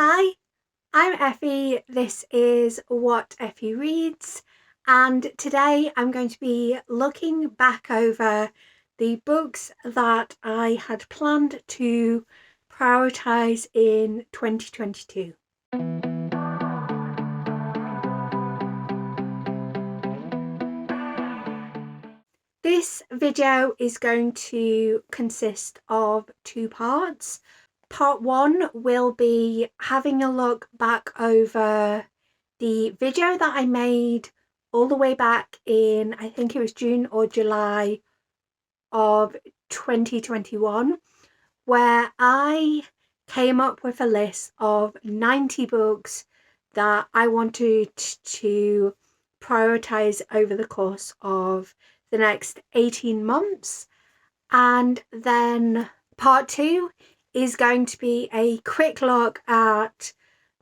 Hi, I'm Effie. This is What Effie Reads, and today I'm going to be looking back over the books that I had planned to prioritise in 2022. This video is going to consist of two parts. Part one will be having a look back over the video that I made all the way back in, I think it was June or July of 2021, where I came up with a list of 90 books that I wanted to prioritize over the course of the next 18 months. And then part two is going to be a quick look at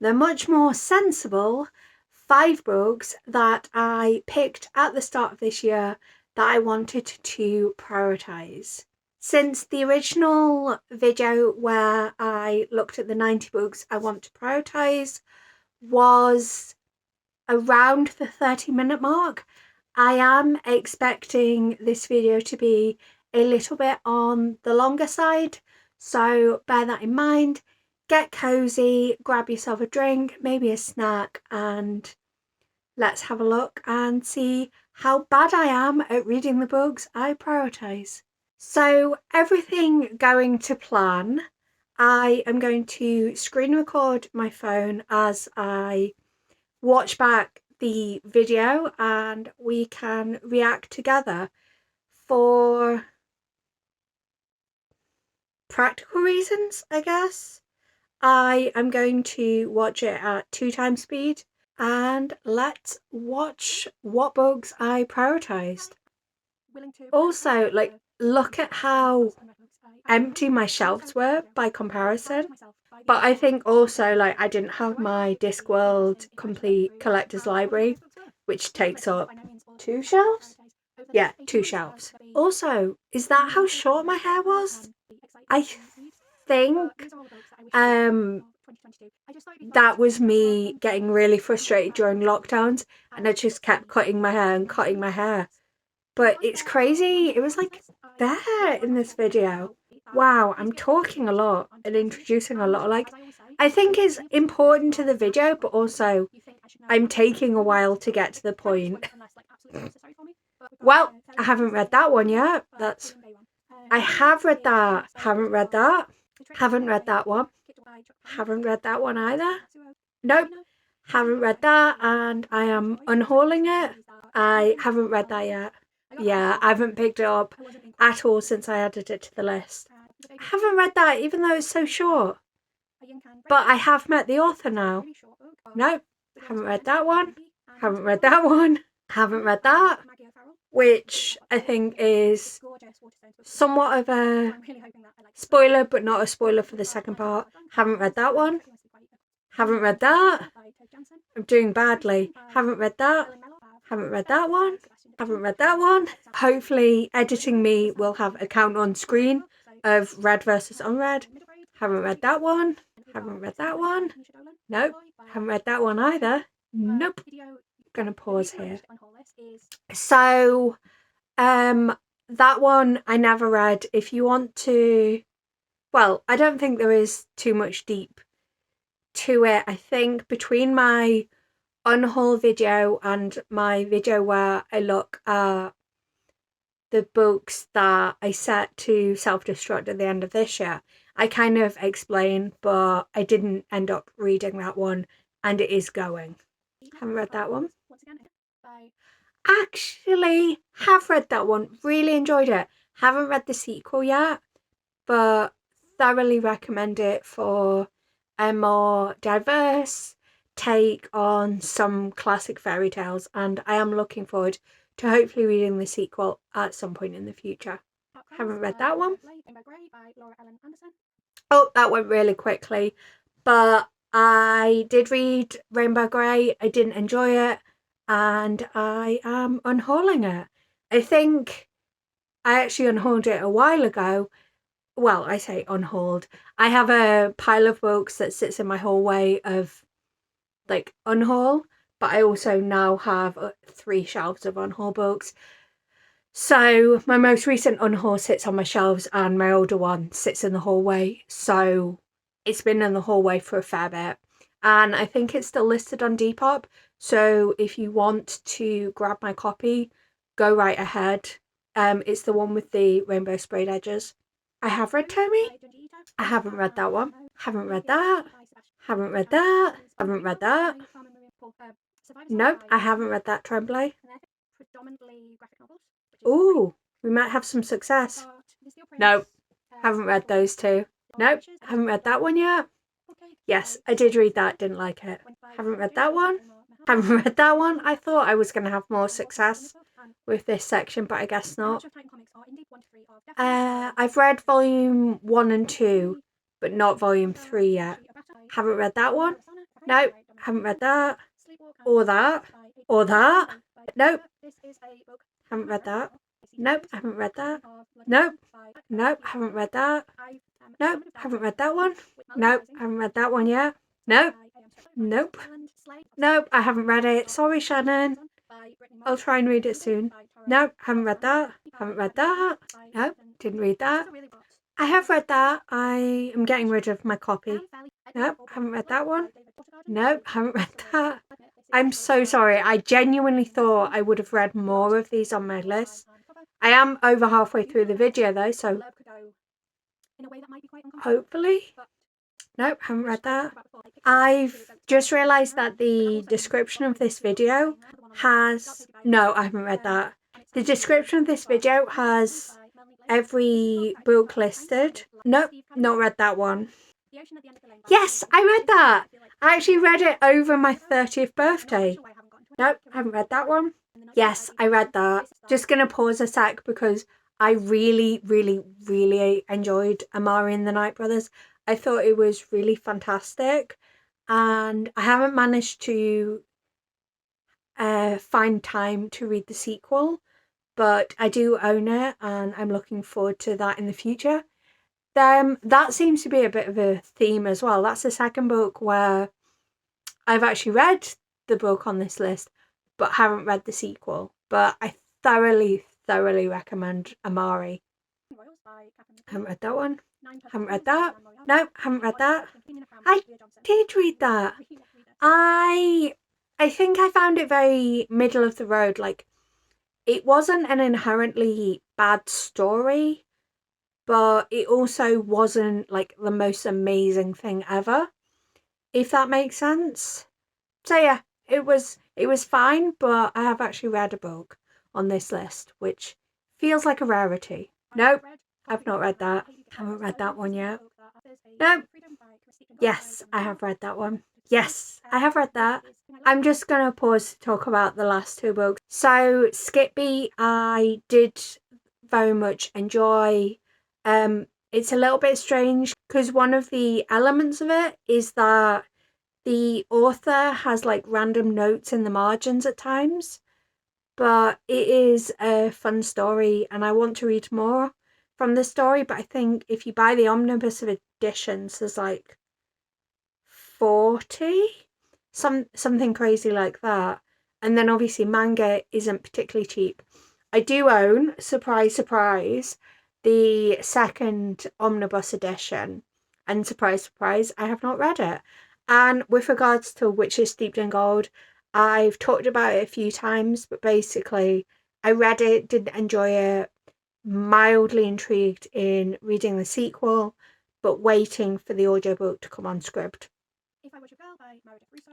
the much more sensible 5 books that I picked at the start of this year that I wanted to prioritize. Since the original video where I looked at the 90 books I want to prioritize was around the 30-minute mark, I am expecting this video to be a little bit on the longer side, so bear that in mind. Get cozy, grab yourself a drink, maybe a snack, and let's have a look and see how bad I am at reading the books I prioritise. So everything going to plan, I am going to screen record my phone as I watch back the video and we can react together. For practical reasons, I guess, I am going to watch it at 2x speed, and let's watch what books I prioritised. Also, look at how empty my shelves were by comparison. But I think also, I didn't have my Discworld complete collector's library, which takes up 2 shelves? Yeah, 2 shelves. Also, is that how short my hair was? I think that was me getting really frustrated during lockdowns, and I just kept cutting my hair and cutting my hair. But it's crazy, it was there in this video. Wow, I'm talking a lot and introducing a lot. I think it's important to the video, but also I'm taking a while to get to the point. Well, I haven't read that one yet. I have read that. Haven't read that. Haven't read that one. Haven't read that one either. Nope. Haven't read that, and I am unhauling it. I haven't read that yet. Yeah, I haven't picked it up at all since I added it to the list. I haven't read that, even though it's so short. But I have met the author now. Nope. Haven't read that one. Haven't read that one. Haven't read that. Which I think is somewhat of a spoiler, but not a spoiler for the second part. Haven't read that one. Haven't read that. I'm doing badly. Haven't read that. Haven't read that one. Haven't read that one. Hopefully editing me will have a count on screen of read versus unread. Haven't read that one. Haven't read that one. Nope. Haven't read that one either. Nope. I'm gonna pause here. So that one I never read. If you want to, well, I don't think there is too much deep to it. I think between my unhaul video and my video where I look at the books that I set to self-destruct at the end of this year, I kind of explain, but I didn't end up reading that one, and it is going. Haven't read that one. Actually, have read that one. Really enjoyed it. Haven't read the sequel yet, but thoroughly recommend it for a more diverse take on some classic fairy tales, and I am looking forward to hopefully reading the sequel at some point in the future. Haven't read that one. Oh, that went really quickly, but I did read Rainbow Grey. I didn't enjoy it, and I am unhauling it. I think I actually unhauled it a while ago, well, I say on hold. I have a pile of books that sits in my hallway of like unhaul, but I also now have 3 shelves of unhaul books. So my most recent unhaul sits on my shelves and my older one sits in the hallway. So it's been in the hallway for a fair bit. And I think it's still listed on Depop. So if you want to grab my copy, go right ahead. It's the one with the rainbow sprayed edges. I have read Tommy. I haven't read that one. Haven't read that. Haven't read that. Haven't read that. Nope, I haven't read that Tremblay. Ooh, we might have some success. Nope, haven't read those two. Nope, haven't read that one yet. Yes, I did read that, didn't like it. Haven't read that one. Haven't read that one. I thought I was going to have more success with this section, but I guess not. I've read volume 1 and 2, but not volume 3 yet. Haven't read that one. Nope, haven't read that. Or that. Or that. Nope. Haven't read that. Nope, haven't read that. Nope. Nope, haven't read that. Nope, haven't read that one. Nope, haven't read that one yet. Nope. Nope. Nope, I haven't read it. Sorry, Shannon. I'll try and read it soon. Nope, haven't read that. Haven't read that. Nope, didn't read that. I have read that. I am getting rid of my copy. Nope, haven't read that one. Nope, haven't read that. I'm so sorry. I genuinely thought I would have read more of these on my list. I am over halfway through the video though, so hopefully. Nope, haven't read that. I've just realised that the description of this video has... No, I haven't read that. The description of this video has every book listed. Nope, not read that one. Yes, I read that. I actually read it over my 30th birthday. Nope, haven't read that one. Yes, I read that. Just going to pause a sec because I really, really, really enjoyed Amari and the Night Brothers. I thought it was really fantastic. And I haven't managed to find time to read the sequel, but I do own it and I'm looking forward to that in the future. That seems to be a bit of a theme as well. That's the second book where I've actually read the book on this list, but haven't read the sequel. But I thoroughly, thoroughly recommend Amari. Haven't read that one. Haven't read that. No, haven't read that. I did read that. I think I found it very middle of the road. Like, it wasn't an inherently bad story, but it also wasn't like the most amazing thing ever, if that makes sense. So yeah, it was fine, but I have actually read a book on this list, which feels like a rarity. Nope, I've not read that. Haven't read that one yet. Nope. Yes, I have read that one. Yes, I have read that. I'm just going to pause to talk about the last 2 books. So Skippy, I did very much enjoy. It's a little bit strange because one of the elements of it is that the author has like random notes in the margins at times, but it is a fun story and I want to read more from the story. But I think if you buy the omnibus editions, there's like 40, something crazy like that. And then obviously manga isn't particularly cheap. I do own, surprise, surprise, the second omnibus edition. And surprise, surprise, I have not read it. And with regards to Witches Steeped in Gold, I've talked about it a few times, but basically I read it, didn't enjoy it, mildly intrigued in reading the sequel, but waiting for the audiobook to come on Scribd.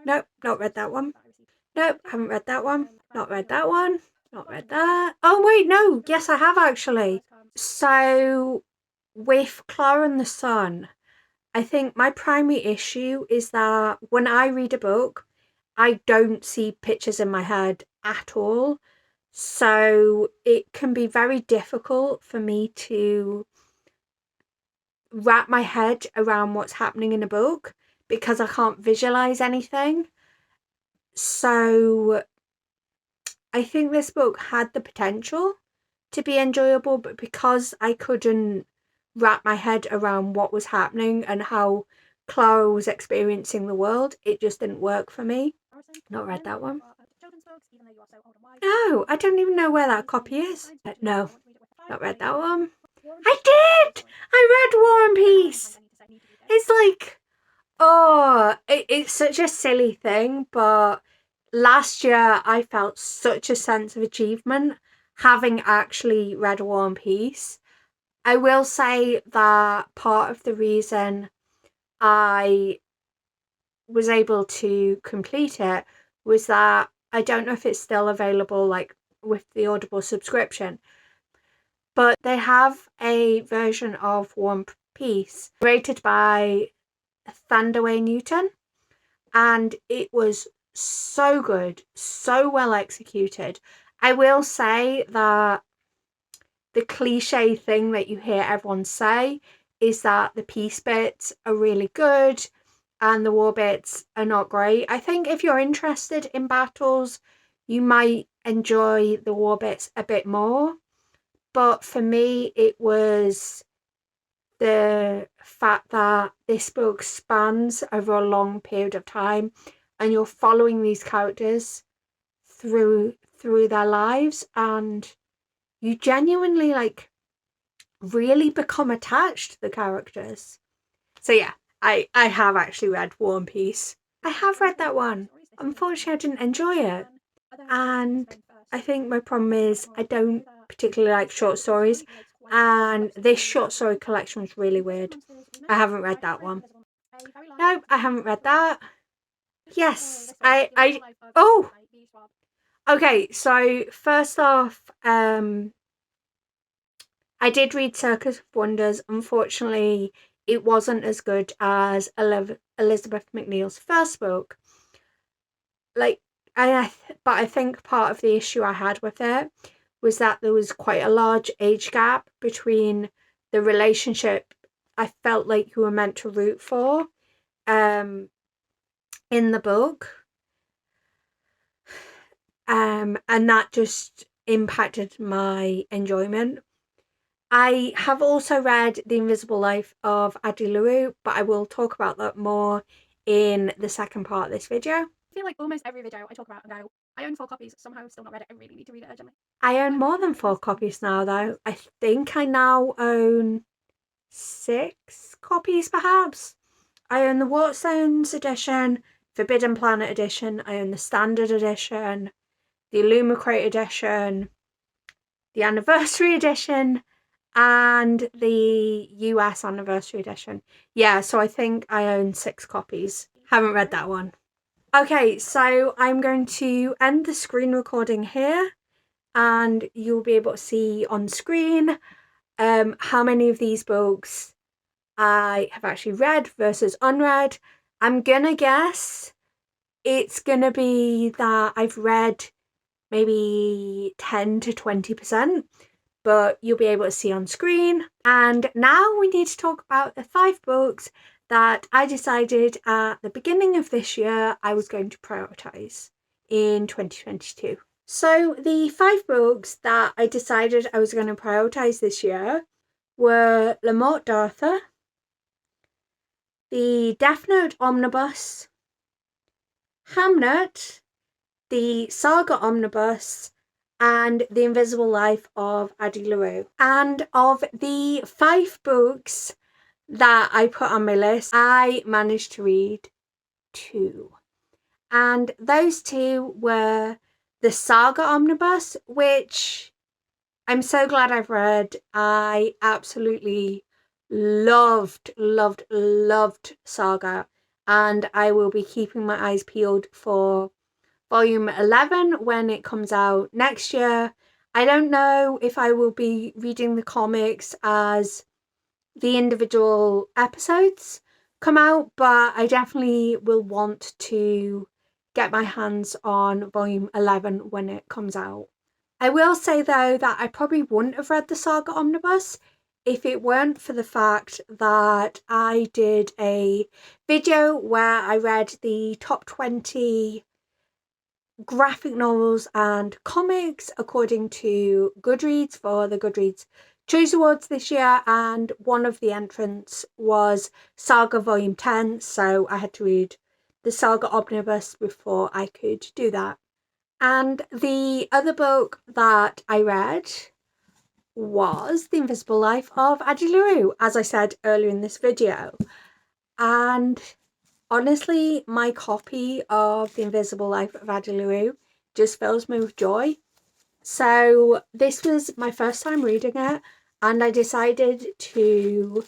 Nope, not read that one. Nope, haven't read that one. Not read that one. Not read that. Oh wait, no, yes I have actually. So with Clara and the Sun, I think my primary issue is that when I read a book, I don't see pictures in my head at all. So it can be very difficult for me to wrap my head around what's happening in a book because I can't visualize anything. So I think this book had the potential to be enjoyable, but because I couldn't wrap my head around what was happening and how Clara was experiencing the world. It just didn't work for me. Not read that one. No, I don't even know where that copy is. No, not read that one. I did! I read War and Peace. It's like, oh, it's such a silly thing, but last year I felt such a sense of achievement having actually read War and Peace. I will say that part of the reason I was able to complete it was that I don't know if it's still available like with the Audible subscription, but they have a version of One Piece rated by Thunderway Newton, and it was so good, so well executed. I will say that the cliche thing that you hear everyone say is that the peace bits are really good and the war bits are not great. I think if you're interested in battles, you might enjoy the war bits a bit more. But for me, it was the fact that this book spans over a long period of time and you're following these characters through their lives, and you genuinely like really become attached to the characters. So yeah, I have actually read War and Peace. I have read that one. Unfortunately, I didn't enjoy it. And I think my problem is I don't particularly like short stories. And this short story collection was really weird. I haven't read that one. No, I haven't read that. Yes, oh, okay. So first off, I did read Circus of Wonders. Unfortunately, it wasn't as good as Elizabeth McNeil's first book. Like, but I think part of the issue I had with it was that there was quite a large age gap between the relationship I felt like you were meant to root for in the book. And that just impacted my enjoyment. I have also read The Invisible Life of Addie LaRue, but I will talk about that more in the second part of this video. I feel like almost every video I talk about and go, I own 4 copies, somehow still not read it, I really need to read it urgently. I own more than 4 copies now though. I think I now own 6 copies perhaps. I own the Waterstones edition, Forbidden Planet edition, I own the Standard edition, the Illumicrate edition, the Anniversary edition, and the US Anniversary edition. Yeah, so I think I own 6 copies. Haven't read that one. Okay, so I'm going to end the screen recording here and you'll be able to see on screen how many of these books I have actually read versus unread. I'm gonna guess it's gonna be that I've read maybe 10 to 20%, but you'll be able to see on screen. And now we need to talk about the 5 books that I decided at the beginning of this year I was going to prioritise in 2022. So the 5 books that I decided I was going to prioritise this year were Le Morte d'Arthur, the Death Note Omnibus, Hamnet, the Saga Omnibus, and The Invisible Life of Addie LaRue. And of the 5 books that I put on my list, I managed to read 2. And those 2 were the Saga Omnibus, which I'm so glad I've read. I absolutely loved Saga, and I will be keeping my eyes peeled for volume 11 when it comes out next year. I don't know if I will be reading the comics as the individual episodes come out, but I definitely will want to get my hands on volume 11 when it comes out. I will say though that I probably wouldn't have read the Saga Omnibus if it weren't for the fact that I did a video where I read the top 20 graphic novels and comics according to Goodreads for the Goodreads Choice Awards this year, and one of the entrants was Saga Volume 10, so I had to read the Saga Omnibus before I could do that. And the other book that I read was The Invisible Life of Addie LaRue, as I said earlier in this video. And honestly, my copy of The Invisible Life of Addie LaRue just fills me with joy. So this was my first time reading it, and I decided to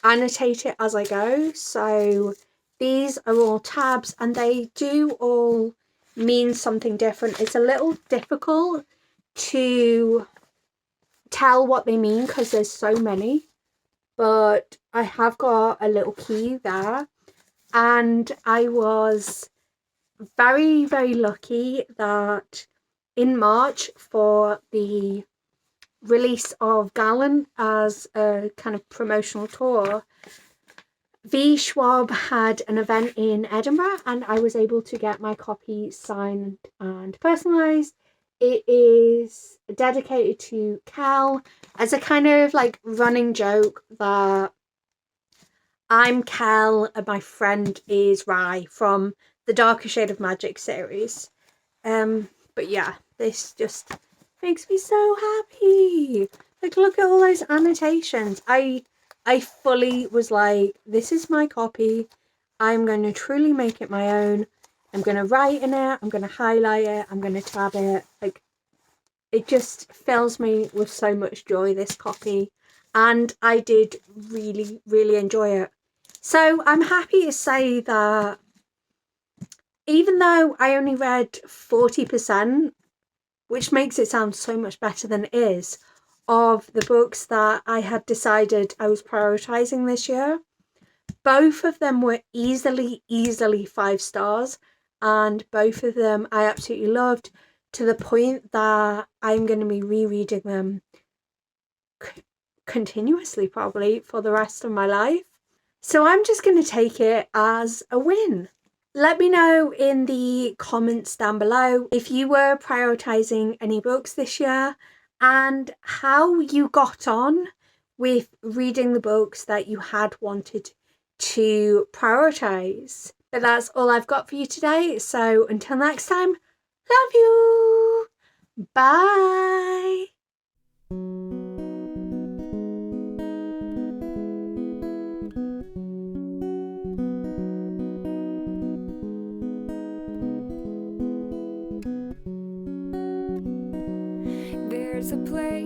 annotate it as I go. So these are all tabs, and they do all mean something different. It's a little difficult to tell what they mean because there's so many, but I have got a little key there, and I was very, very lucky that in March, for the release of Gallant as a kind of promotional tour, V. Schwab had an event in Edinburgh, and I was able to get my copy signed and personalised. It is dedicated to Cal as a kind of like running joke that I'm Cal and my friend is Rye from the Darker Shade of Magic series. But yeah, this just makes me so happy. Like, look at all those annotations. I fully was like, this is my copy. I'm going to truly make it my own. I'm going to write in it. I'm going to highlight it. I'm going to tab it. Like, it just fills me with so much joy, this copy. And I did really, really enjoy it. So I'm happy to say that even though I only read 40%, which makes it sound so much better than it is, of the books that I had decided I was prioritising this year, both of them were easily 5 stars, and both of them I absolutely loved, to the point that I'm going to be rereading them continuously probably for the rest of my life. So I'm just going to take it as a win. Let me know in the comments down below if you were prioritising any books this year and how you got on with reading the books that you had wanted to prioritise. But that's all I've got for you today. So until next time, love you. Bye. There's a place